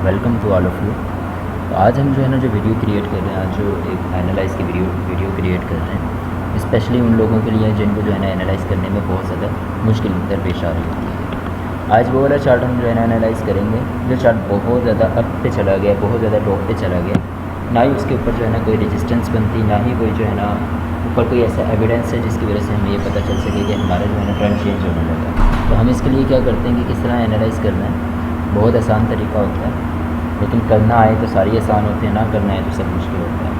Welcome to all of you. तो आज हम जो है ना जो वीडियो क्रिएट कर रहे हैं, आज जो एक एनालाइज़ की वीडियो क्रिएट कर रहे हैं, स्पेशली उन लोगों के लिए जिनको जो है ना एनालाइज़ करने में बहुत ज़्यादा मुश्किल दरपेश आ रही होती है। आज वो वाला चार्ट हम जो है ना एनालाइज़ करेंगे, जो चार्ट बहुत ज़्यादा अप पे चला गया, बहुत ज़्यादा टॉप पे चला गया, ना ही उसके ऊपर जो है ना कोई रेजिस्टेंस बनती, ना ही कोई जो है ना ऊपर कोई ऐसा एविडेंस है जिसकी वजह से हमें ये पता चल सके कि हमारा जो है ना ट्रेंड चेंज होने लगा। तो हम इसके लिए क्या करते हैं कि किस तरह एनालाइज़ करना है। बहुत आसान तरीका होता है, लेकिन करना आए तो सारी आसान होते हैं, ना करना है तो सब मुश्किल होता है।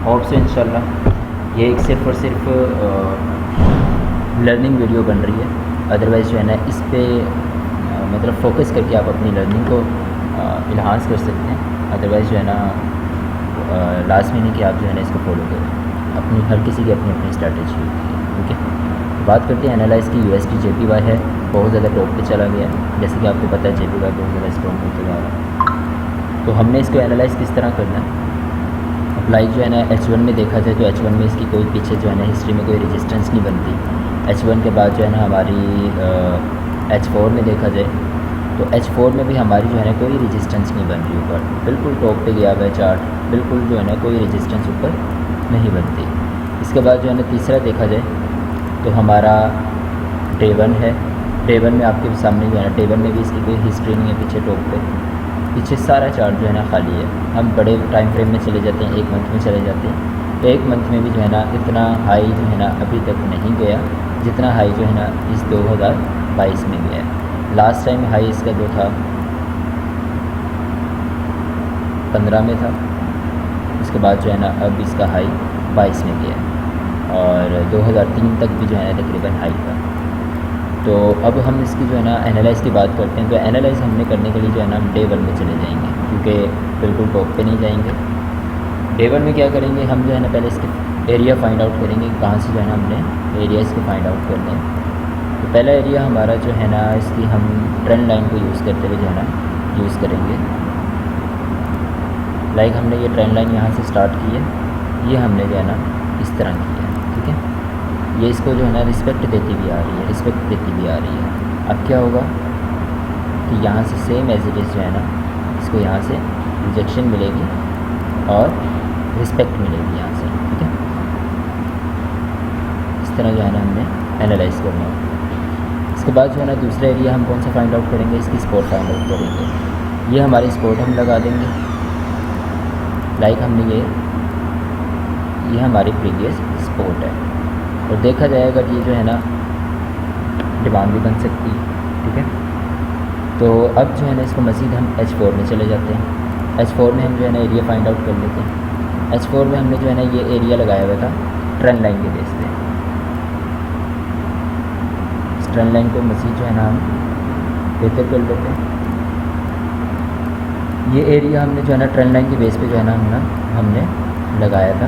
होप से इंशाल्लाह ये एक सिर्फ़ और सिर्फ लर्निंग वीडियो बन रही है। अदरवाइज़ जो है ना इस पे मतलब फ़ोकस करके आप अपनी लर्निंग को इन्हांस कर सकते हैं। अदरवाइज़ जो है ना लाजमी नहीं कि आप जो है ना इसको फॉलो करें। अपनी हर किसी की अपनी अपनी स्ट्रैटेजी होती है। ठीक है, बात करते हैं एनालाइज़ की। USD JPY है, बहुत ज़्यादा टॉप पे चला गया है। जैसे कि आपको पता है JPY बहुत ज़्यादा स्ट्रॉन्ग होते जा रहा है। तो हमने इसको एनालाइज़ किस तरह करना है। अप्लाई जो है ना H1 में देखा जाए तो H1 में इसकी कोई पीछे जो है ना हिस्ट्री में कोई रेजिस्टेंस नहीं बनती। H1 के बाद जो है ना हमारी H4 में देखा जाए तो H4 में भी हमारी जो है ना कोई रेजिस्टेंस नहीं बन रही ऊपर, बिल्कुल टॉप पे गया हुआ है चार्ट, बिल्कुल जो है ना कोई रेजिस्टेंस ऊपर नहीं बनती। इसके बाद जो है ना तीसरा देखा जाए तो हमारा Day 1 है। Day 1 में आपके सामने जो है ना Day 1 में भी इसकी कोई हिस्ट्री नहीं है पीछे टॉप पे, पीछे सारा चार्ट जो है ना खाली है। हम बड़े टाइम फ्रेम में चले जाते हैं, एक मंथ में चले जाते हैं, तो एक मंथ में भी जो है ना इतना हाई जो है ना अभी तक नहीं गया जितना हाई जो है ना इस 2022 में गया है। लास्ट टाइम हाई इसका जो था 15 में था, उसके बाद जो है ना अब इसका हाई 22 में गया है और 2003 तक भी जो है ना तकरीबन हाई था। तो अब हम इसकी जो है ना एनालाइज़ की बात करते हैं। तो एनालाइज़ हमने करने के लिए जो है ना हम Day 1 में चले जाएंगे, क्योंकि बिल्कुल टॉप पे नहीं जाएंगे। Day 1 में क्या करेंगे, हम जो है ना पहले इसके एरिया फाइंड आउट करेंगे, कहाँ से जो है ना हमने एरिया इसको फाइंड आउट करना है। तो पहला एरिया हमारा जो है ना इसकी हम ट्रेंड लाइन को यूज़ करते हुए जो है ना यूज़ करेंगे। लाइक हमने ये ट्रेंड लाइन यहाँ से स्टार्ट की है, ये हमने जो है ना इस तरह की है। ठीक है, ये इसको जो है ना रिस्पेक्ट देती भी आ रही है, रिस्पेक्ट देती भी आ रही है। अब क्या होगा कि यहाँ से सेम एज इट इज़ जो है ना इसको यहाँ से रिजेक्शन मिलेगी और रिस्पेक्ट मिलेगी यहाँ से। ठीक है, इस तरह जो है ना हमने एनालाइज़ करना है। इसके बाद जो है ना दूसरा एरिया हम कौन सा फाइंड आउट करेंगे, इसकी स्पॉट फाइंड आउट करेंगे। ये हमारी स्पॉट हम लगा देंगे। लाइक हमने ये हमारी प्रीवियस स्पॉट है और देखा जाएगा कि ये जो है ना डिमांड भी बन सकती है। ठीक है, तो अब जो है ना इसको मज़ीद हम H4 में चले जाते हैं। H4 में हम जो है ना एरिया फाइंड आउट कर लेते हैं। H4 में हमने जो है ना ये एरिया लगाया हुआ था ट्रेंड लाइन के बेस पे। इस ट्रेंड लाइन को मज़ीद जो है ना हम बेहतर कर लेते हैं। ये एरिया हमने जो है ना ट्रेंड लाइन के बेस पे जो है ना हमने लगाया था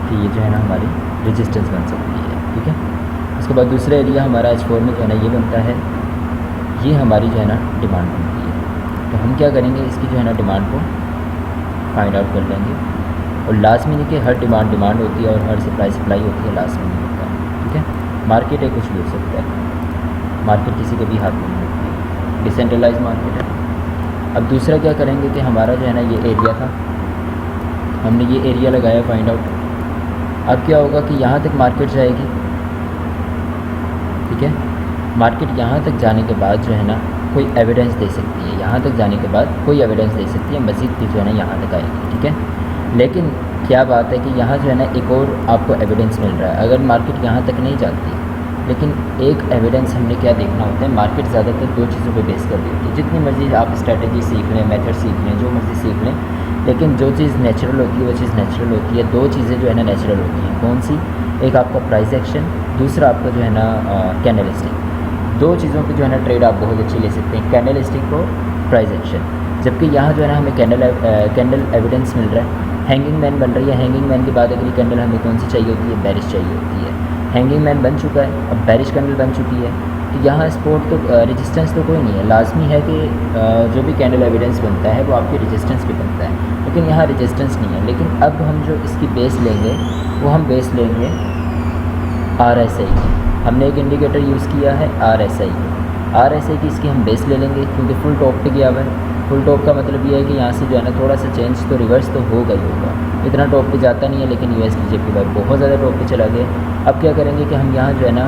कि ये जो है ना हमारी रेजिस्टेंस बन सकती है। ठीक है, उसके बाद दूसरा एरिया हमारा H4 में जो है ना ये बनता है, ये हमारी जो है ना डिमांड बनती है। तो हम क्या करेंगे, इसकी जो है ना डिमांड को फाइंड आउट कर लेंगे। और लाजमी नहीं कि हर डिमांड होती है और हर सप्लाई होती है, लाजमी नहीं होता है। ठीक है, मार्केट है, कुछ भी हो सकता है, मार्केट किसी के भी हाथ में नहीं होती है, डिसेंट्रलाइज मार्केट है। अब दूसरा क्या करेंगे कि हमारा जो है ना ये एरिया था, हमने ये एरिया लगाया फाइंड आउट। अब क्या होगा कि यहाँ तक मार्केट जाएगी। ठीक है, मार्केट यहाँ तक जाने के बाद जो है ना कोई एविडेंस दे सकती है, यहाँ तक जाने के बाद कोई एविडेंस दे सकती है, मज़ीद भी जो है ना यहाँ तक आएगी। ठीक है, लेकिन क्या बात है कि यहाँ जो है ना एक और आपको एविडेंस मिल रहा है। अगर मार्केट यहाँ तक नहीं जाती, लेकिन एक एविडेंस हमने क्या देखना होता है, मार्केट ज़्यादातर दो चीज़ों पे बेस कर रही होती है। जितनी मर्ज़ी आप स्ट्रेटजी सीख लें, मेथड सीख लें, जो मर्ज़ी सीख लें, लेकिन जो चीज़ नेचुरल होती है वो चीज़ नेचुरल होती है। दो चीज़ें जो है ना नेचुरल होती हैं, कौन सी, एक आपका प्राइस एक्शन, दूसरा आपका जो है ना कैंडल स्टिक। दो चीज़ों पे जो है ना ट्रेड आप बहुत अच्छी ले सकते हैं, कैंडल स्टिक और प्राइस एक्शन। जबकि यहाँ जो है ना हमें कैंडल एविडेंस मिल रहा है, हैंगिंग मैन बन रही है। हैंगिंग मैन के बाद अगली कैंडल हमें कौन सी चाहिए होती है, बेरिश चाहिए होती है। हैंगिंग मैन बन चुका है, अब बेरिश कैंडल बन चुकी है, तो यहाँ सपोर्ट तो रेजिस्टेंस तो कोई नहीं है। लाजमी है कि जो भी कैंडल एविडेंस बनता है वो आपकी रेजिस्टेंस भी बनता है, लेकिन यहाँ रेजिस्टेंस नहीं है। लेकिन अब हम जो इसकी बेस लेंगे वो हम बेस लेंगे RSI की। हमने एक इंडिकेटर यूज़ किया है RSI की इसकी हम बेस ले लेंगे, क्योंकि फुल टॉप पे गया हुआ है। फुल टॉप का मतलब ये है कि यहाँ से जो है ना थोड़ा सा चेंज तो रिवर्स तो होगा ही होगा, इतना टॉप पे जाता नहीं है, लेकिन USD/JPY बहुत ज़्यादा टॉप पे चला गया। अब क्या करेंगे कि हम यहाँ जो है ना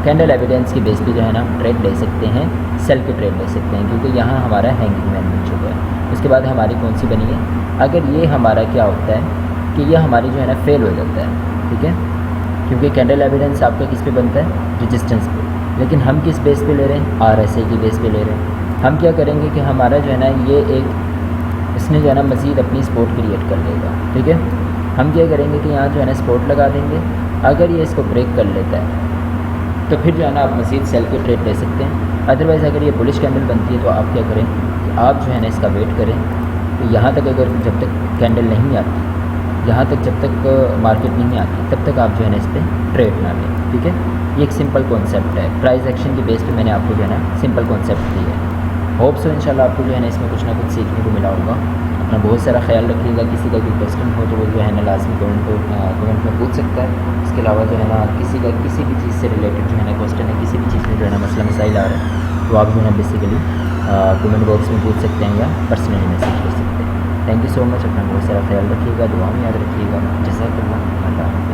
कैंडल एविडेंस के बेस पे जो है ना ट्रेड ले सकते हैं, सेल के ट्रेड ले सकते हैं, क्योंकि यहाँ हमारा हैंगिंग मैन बन चुका है। उसके बाद हमारी कौन सी बनी है, अगर ये हमारा क्या होता है कि ये हमारी जो है ना फेल हो जाता है, ठीक है, क्योंकि कैंडल एविडेंस आपका किस पे बनता है, रेजिस्टेंस पे, लेकिन हम किस बेस पे ले रहे हैं, RSI की बेस पे ले रहे हैं। हम क्या करेंगे कि हमारा जो है ना ये एक इसने जो है ना मज़ीद अपनी सपोर्ट क्रिएट कर लेगा, ठीक है। हम क्या करेंगे कि यहाँ जो है ना सपोर्ट लगा देंगे, अगर ये इसको ब्रेक कर लेता है तो फिर जो है ना आप मज़ीद सेल के ट्रेड ले सकते हैं। अदरवाइज़ अगर ये बुलिश कैंडल बनती है तो आप क्या करें कि आप जो है ना इसका वेट करें, तो यहाँ तक अगर जब तक कैंडल नहीं आती, यहाँ तक जब तक मार्केट नहीं आती तब तक आप जो है ना इस पर ट्रेड ना लें, ठीक है। ये एक सिंपल कॉन्सेप्ट है, प्राइस एक्शन के बेस पे मैंने आपको जो है ना सिंपल कॉन्सेप्ट दी है। होप सो इंशाल्लाह आपको जो है ना इसमें कुछ ना कुछ सीखने को मिला होगा। अपना बहुत सारा ख्याल रखिएगा। किसी का कोई क्वेश्चन हो तो वो जो है ना लाजमी कमेंट में पूछ सकता है। इसके अलावा जो है ना किसी का किसी भी चीज़ से रिलेटेड जो है ना क्वेश्चन है, किसी भी चीज़ में जो है ना मसला मसाइल आ रहा है, तो आप जो है ना बेसिकली कमेंट बॉक्स में पूछ सकते हैं या पर्सनली मैसेज कर सकते हैं। Thank you so much. अपना बहुत सारा ख्याल रखिएगा, दुआ में याद रखिएगा। जज़ाकल्लाह।